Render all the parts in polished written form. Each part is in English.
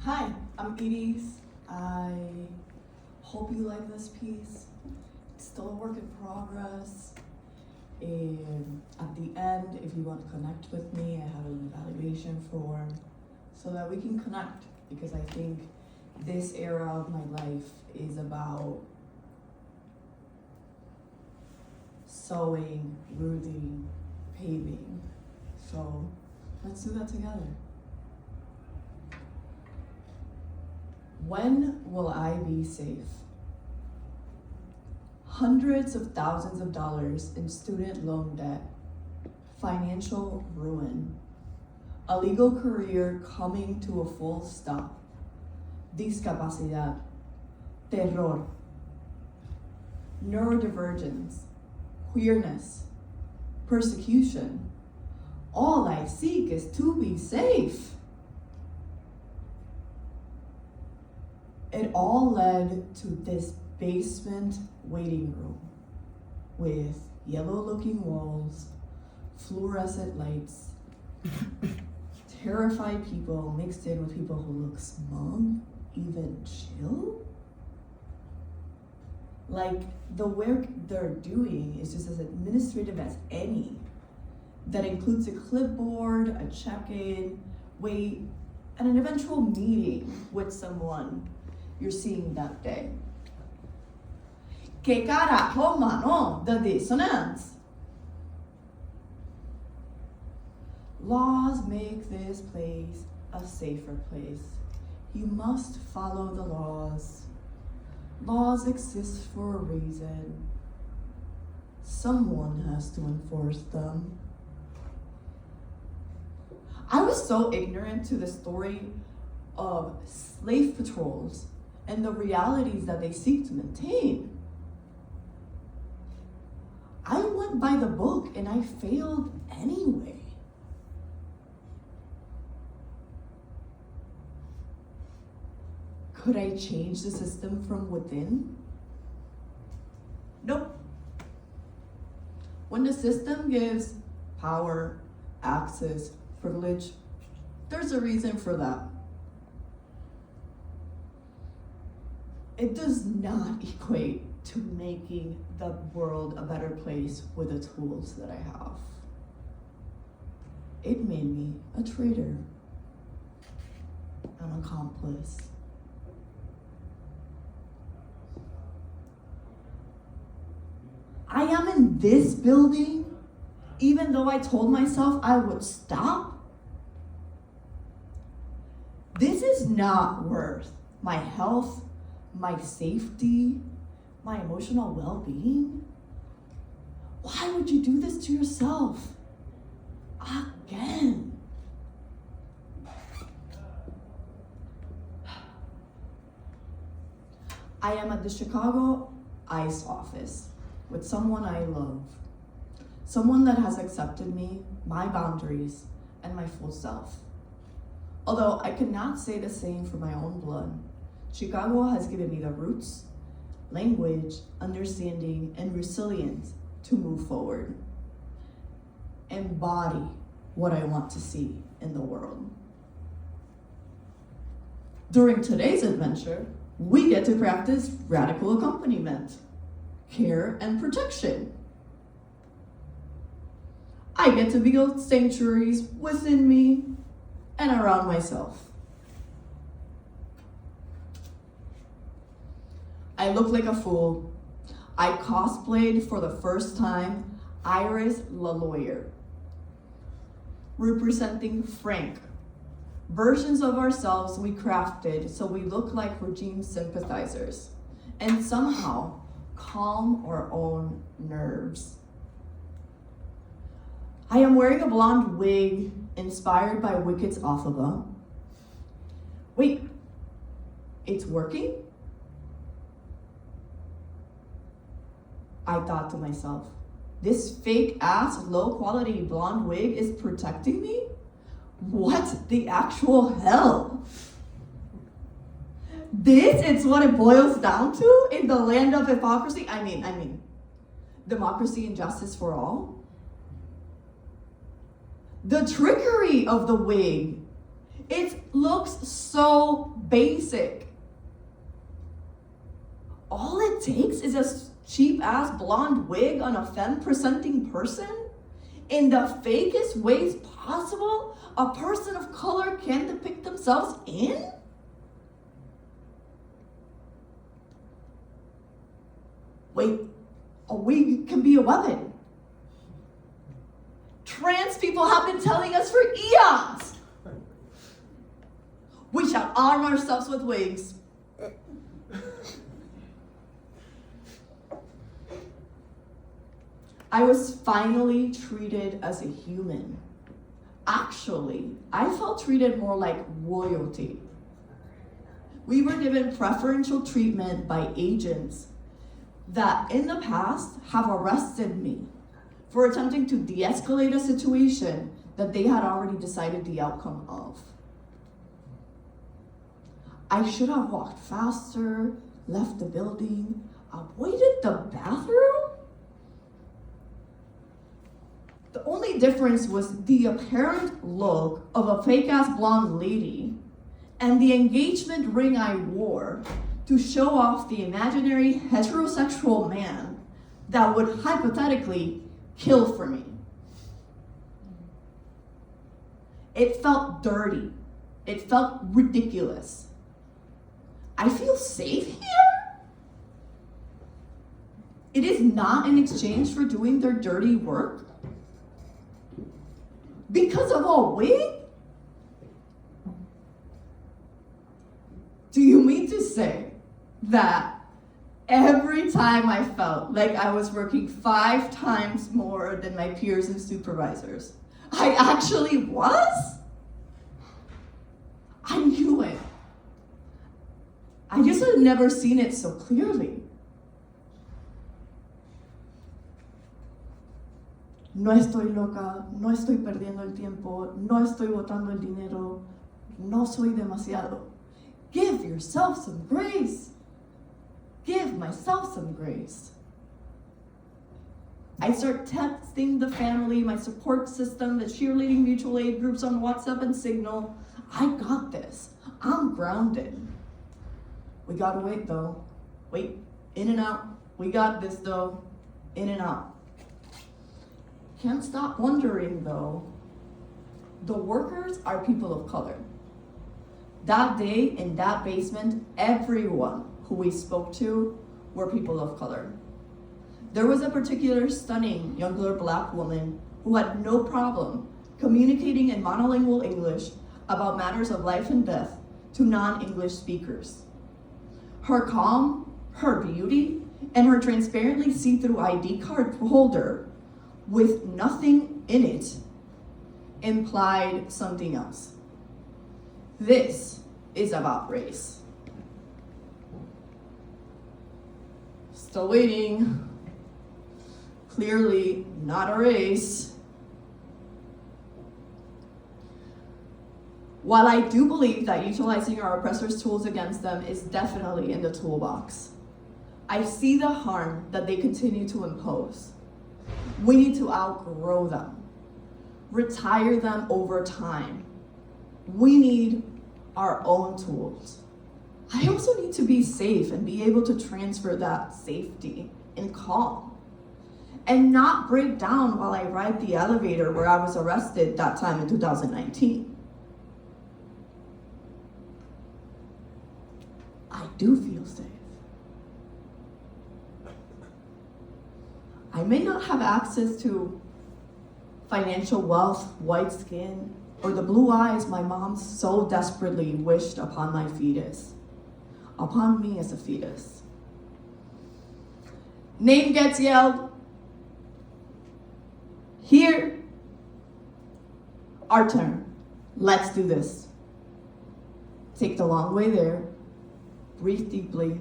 Hi, I'm Edie. I hope you like this piece. It's still a work in progress. And at the end, if you want to connect with me, I have an evaluation form so that we can connect, because I think this era of my life is about sowing, rooting, paving. So let's do that together. When will I be safe? Hundreds of thousands of dollars in student loan debt, financial ruin, a legal career coming to a full stop, discapacidad, terror, neurodivergence, queerness, persecution. All I seek is to be safe. It all led to this basement waiting room with yellow-looking walls, fluorescent lights, terrified people mixed in with people who look smug, even chill. Like, the work they're doing is just as administrative as any. That includes a clipboard, a check-in, wait, and an eventual meeting with someone you're seeing that day. Que carajo, mano, the dissonance. Laws make this place a safer place. You must follow the laws. Laws exist for a reason. Someone has to enforce them. I was so ignorant to the story of slave patrols and the realities that they seek to maintain. I went by the book and I failed anyway. Could I change the system from within? Nope. When the system gives power, access, privilege, there's a reason for that. It does not equate to making the world a better place with the tools that I have. It made me a traitor, an accomplice. I am in this building, even though I told myself I would stop. This is not worth my health, my safety, my emotional well-being. Why would you do this to yourself? Again. I am at the Chicago ICE office with someone I love. Someone that has accepted me, my boundaries, and my full self. Although I cannot say the same for my own blood. Chicago has given me the roots, language, understanding, and resilience to move forward. Embody what I want to see in the world. During today's adventure, we get to practice radical accompaniment, care, and protection. I get to build sanctuaries within me and around myself. I look like a fool. I cosplayed for the first time Iris La Lawyer, representing Frank, versions of ourselves we crafted so we look like regime sympathizers and somehow calm our own nerves. I am wearing a blonde wig inspired by Wicked's Afaba. Wait, it's working? I thought to myself, this fake ass low quality blonde wig is protecting me? What the actual hell? This is what it boils down to in the land of hypocrisy? I mean, democracy and justice for all? The trickery of the wig It looks so basic. All it takes is a cheap-ass blonde wig on a femme-presenting person? In the fakest ways possible, a person of color can depict themselves in? Wait, a wig can be a weapon. Trans people have been telling us for eons. We shall arm ourselves with wigs. I was finally treated as a human. Actually, I felt treated more like royalty. We were given preferential treatment by agents that in the past have arrested me for attempting to de-escalate a situation that they had already decided the outcome of. I should have walked faster, left the building, avoided the bathroom. The only difference was the apparent look of a fake-ass blonde lady and the engagement ring I wore to show off the imaginary heterosexual man that would hypothetically kill for me. It felt dirty. It felt ridiculous. I feel safe here? It is not in exchange for doing their dirty work? Because of a wig? Do you mean to say that every time I felt like I was working 5 times more than my peers and supervisors, I actually was? I knew it. I just had never seen it so clearly. No estoy loca, no estoy perdiendo el tiempo, no estoy botando el dinero, no soy demasiado. Give yourself some grace. Give myself some grace. I start texting the family, my support system, the cheerleading mutual aid groups on WhatsApp and Signal. I got this. I'm grounded. We gotta wait though. Wait, in and out. We got this though. In and out. Can't stop wondering though. The workers are people of color. That day in that basement, everyone who we spoke to were people of color. There was a particular stunning younger black woman who had no problem communicating in monolingual English about matters of life and death to non-English speakers. Her calm, her beauty, and her transparently see-through ID card holder with nothing in it implied something else. This is about race. Still waiting. Clearly not a race. While I do believe that utilizing our oppressors' tools against them is definitely in the toolbox, I see the harm that they continue to impose. We need to outgrow them, retire them over time. We need our own tools. I also need to be safe and be able to transfer that safety and calm and not break down while I ride the elevator where I was arrested that time in 2019. I do feel safe. I may not have access to financial wealth, white skin, or the blue eyes my mom so desperately wished upon my fetus, upon me as a fetus. Name gets yelled. Here, our turn. Let's do this. Take the long way there. Breathe deeply.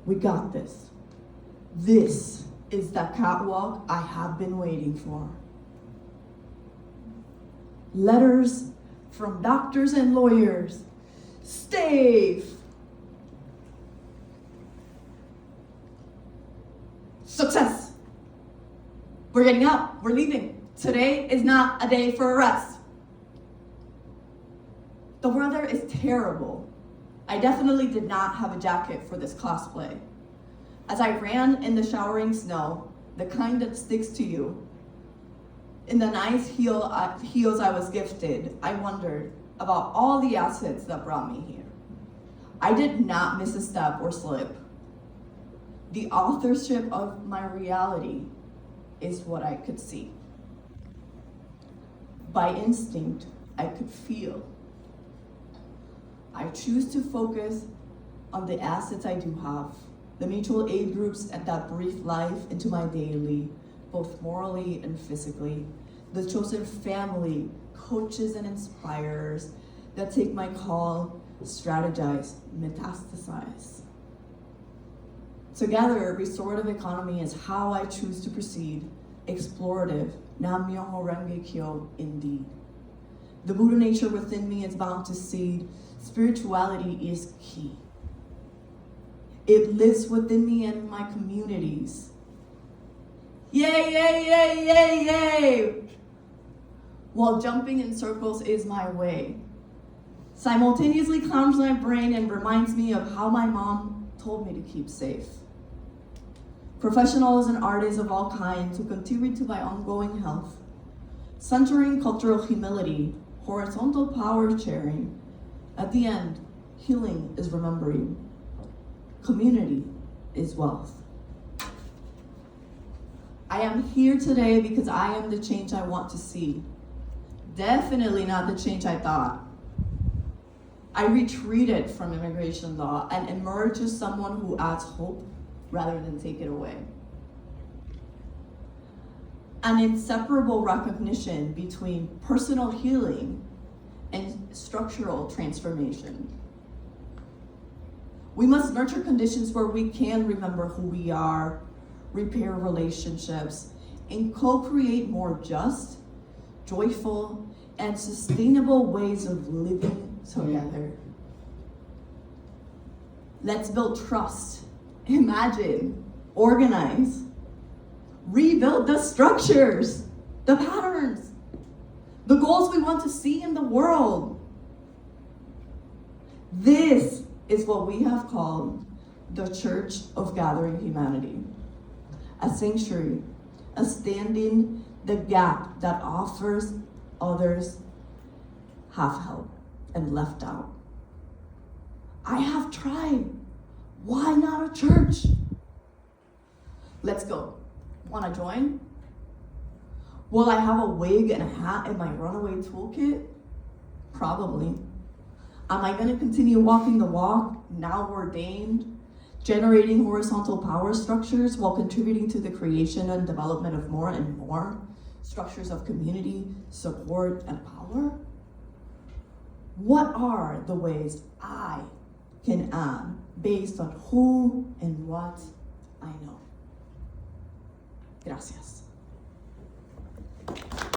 We got this. This is the catwalk I have been waiting for. Letters from doctors and lawyers. Stave. Success. We're getting out. We're leaving. Today is not a day for arrest. The weather is terrible. I definitely did not have a jacket for this cosplay. As I ran in the showering snow, the kind that sticks to you, in the nice heels I was gifted, I wondered about all the assets that brought me here. I did not miss a step or slip. The authorship of my reality is what I could see. By instinct, I could feel. I choose to focus on the assets I do have, the mutual aid groups that breathe life into my daily, both morally and physically, the chosen family, coaches and inspirers that take my call, strategize, metastasize. Together, restorative economy is how I choose to proceed, explorative, Nam-myoho Renge Kyo indeed. The Buddha nature within me is bound to seed. Spirituality is key. It lives within me and my communities. Yay, yay, yay, yay, yay! While jumping in circles is my way. Simultaneously calms my brain and reminds me of how my mom told me to keep safe. Professionals and artists of all kinds who contribute to my ongoing health. Centering cultural humility, horizontal power sharing. At the end, healing is remembering. Community is wealth. I am here today because I am the change I want to see. Definitely not the change I thought. I retreated from immigration law and emerged as someone who adds hope rather than take it away. An inseparable recognition between personal healing and structural transformation. We must nurture conditions where we can remember who we are, repair relationships, and co-create more just, joyful, and sustainable ways of living together. Let's build trust, imagine, organize, rebuild the structures, the patterns, the goals we want to see in the world. This is what we have called the Church of Gathering Humanity, a sanctuary, a standing the gap that offers others have help and left out. I have tried. Why not a church? Let's go. Want to join? Will I have a wig and a hat in my runaway toolkit? Probably. Am I going to continue walking the walk, now ordained, generating horizontal power structures while contributing to the creation and development of more and more structures of community, support, and power? What are the ways I can add based on who and what I know? Gracias.